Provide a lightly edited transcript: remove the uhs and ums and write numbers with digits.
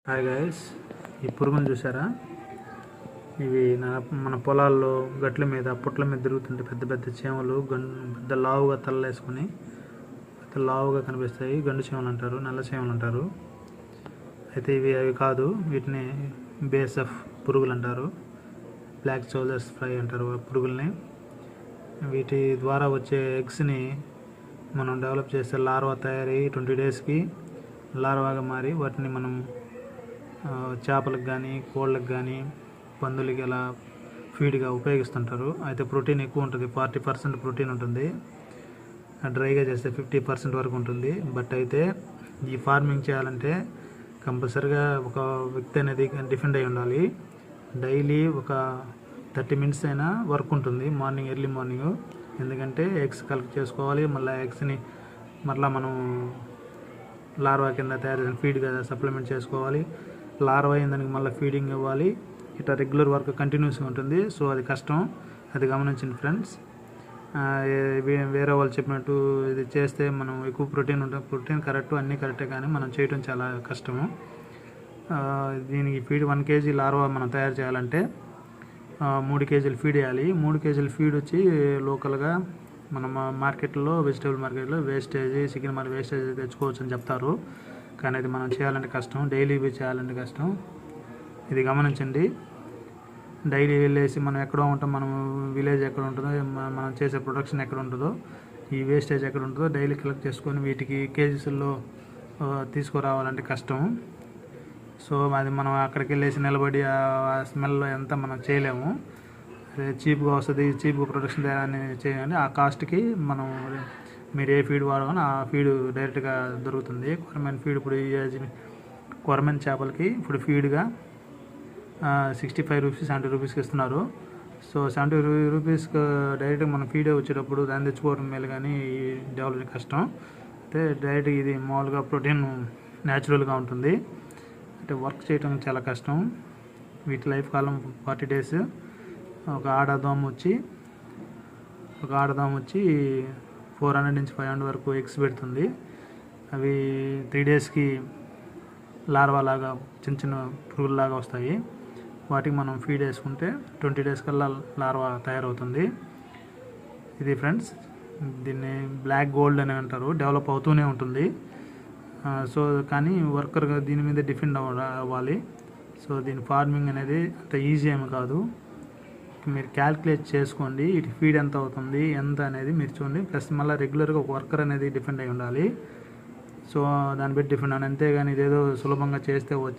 Hi guys, ఈ పురుగును చూసారా? ఇవి మన పొలాల్లో గట్ల మీద పుట్ల మీద తిరుగుతుంటే పెద్ద పెద్ద చీమలు పెద్ద లావుగా తలలేసుకొని పెద్ద లావుగా కనిపిస్తాయి. గండు చీమలు అంటారు, నల్ల చీమలు అంటారు. అయితే అవి కాదు, వీటిని బేసఫ్ పురుగులు అంటారు. బ్లాక్ సోల్జర్స్ ఫ్లై అంటారు పురుగుల్ని. వీటి ద్వారా వచ్చే ఎగ్స్ని మనం డెవలప్ చేస్తే లార్వా తయారై 20 డేస్కి లార్వాగా మారి వాటిని మనం చేపలకు కానీ కోళ్ళకు కానీ పందులకి అలా ఫీడ్గా ఉపయోగిస్తుంటారు. అయితే ప్రోటీన్ ఎక్కువ ఉంటుంది, 40% ప్రోటీన్ ఉంటుంది. డ్రైగా చేస్తే 50% వరకు ఉంటుంది. బట్ అయితే ఈ ఫార్మింగ్ చేయాలంటే కంపల్సరిగా ఒక వ్యక్తి అనేది డిఫెండ్ అయి ఉండాలి. డైలీ ఒక 30 మినిట్స్ అయినా వర్క్ ఉంటుంది మార్నింగ్, ఎర్లీ మార్నింగ్. ఎందుకంటే ఎగ్స్ కలెక్ట్ చేసుకోవాలి, మళ్ళీ ఎగ్స్ని మరలా మనం లార్వా కింద తయారు చేసిన ఫీడ్గా సప్లిమెంట్ చేసుకోవాలి. లార్వా అయిన దానికి మళ్ళీ ఫీడింగ్ ఇవ్వాలి. ఇట్లా రెగ్యులర్ వర్క్ కంటిన్యూస్గా ఉంటుంది. సో అది కష్టం, అది గమనించండి ఫ్రెండ్స్. వేరే వాళ్ళు చెప్పినట్టు ఇది చేస్తే మనం ఎక్కువ ప్రోటీన్ ఉంటుంది, ప్రోటీన్ కరెక్ట్, అన్నీ కరెక్టే, కానీ మనం చేయడం చాలా కష్టము. దీనికి ఫీడ్ 1 kg లార్వా మనం తయారు చేయాలంటే 3 kg ఫీడ్ వేయాలి. 3 kg ఫీడ్ వచ్చి లోకల్గా మనం మార్కెట్లో, వెజిటేబుల్ మార్కెట్లో వేస్టేజ్, చికెన్ మరి వేస్టేజ్ తెచ్చుకోవచ్చు అని చెప్తారు. కానీ అది మనం చేయాలంటే కష్టం, డైలీ చేయాలంటే కష్టం. ఇది గమనించండి. డైలీ వెళ్ళేసి మనం ఎక్కడో ఉంటాం, మనం విలేజ్ ఎక్కడ ఉంటుందో, మనం చేసే ప్రొడక్షన్ ఎక్కడ ఉంటుందో, ఈ వేస్టేజ్ ఎక్కడ ఉంటుందో డైలీ కలెక్ట్ చేసుకొని వీటికి కేజీస్లో తీసుకురావాలంటే కష్టం. సో అది మనం అక్కడికి వెళ్ళేసి నిలబడి ఆ స్మెల్లో ఎంత మనం చేయలేము. అదే చీప్గా వస్తుంది, చీప్గా ప్రొడక్షన్ తయారని చేయాలి. ఆ కాస్ట్కి మనం మీరు ఏ ఫీడ్ వాడాలని ఆ ఫీడ్ డైరెక్ట్గా దొరుకుతుంది. కొరమైన ఫీడ్ ఇప్పుడు కొరమైన చేపలకి ఇప్పుడు ఫీడ్గా 65 రూపీస్, 70 రూపీస్కి ఇస్తున్నారు. సో 70 రూపీస్కి డైరెక్ట్గా మనం ఫీడ్ వచ్చేటప్పుడు దాన్ని తెచ్చుకోవడం మేలు, కానీ డెవలప్ కష్టం. అయితే డైరెక్ట్ ఇది మామూలుగా ప్రోటీన్ న్యాచురల్గా ఉంటుంది. అంటే వర్క్ చేయడం చాలా కష్టం. వీటి లైఫ్ కాలం 40 డేస్. ఒక ఆడదోమ వచ్చి 400 నుంచి 500 వరకు ఎగ్స్ పెడుతుంది. అవి 3 డేస్కి లార్వా లాగా చిన్న చిన్న పురుగుల్లాగా వస్తాయి. వాటికి మనం ఫీడ్ వేసుకుంటే 20 డేస్ కల్లా లార్వా తయారవుతుంది. ఇది ఫ్రెండ్స్, దీన్ని బ్లాక్ గోల్డ్ అని అంటారు. డెవలప్ అవుతూనే ఉంటుంది. సో కానీ వర్కర్గా దీని మీద డిపెండ్ అవ్వాలి. సో దీని ఫార్మింగ్ అనేది అంత ఈజీ ఏమి కాదు. మీరు క్యాల్కులేట్ చేసుకోండి, ఇటు ఫీడ్ ఎంత అవుతుంది, ఎంత అనేది మీరు చూడండి. ప్లస్ మళ్ళీ రెగ్యులర్గా ఒక వర్కర్ అనేది డిపెండ్ అయి ఉండాలి. సో దాన్ని బట్టి డిపెండ్ అని, అంతేగాని ఇదేదో సులభంగా చేస్తే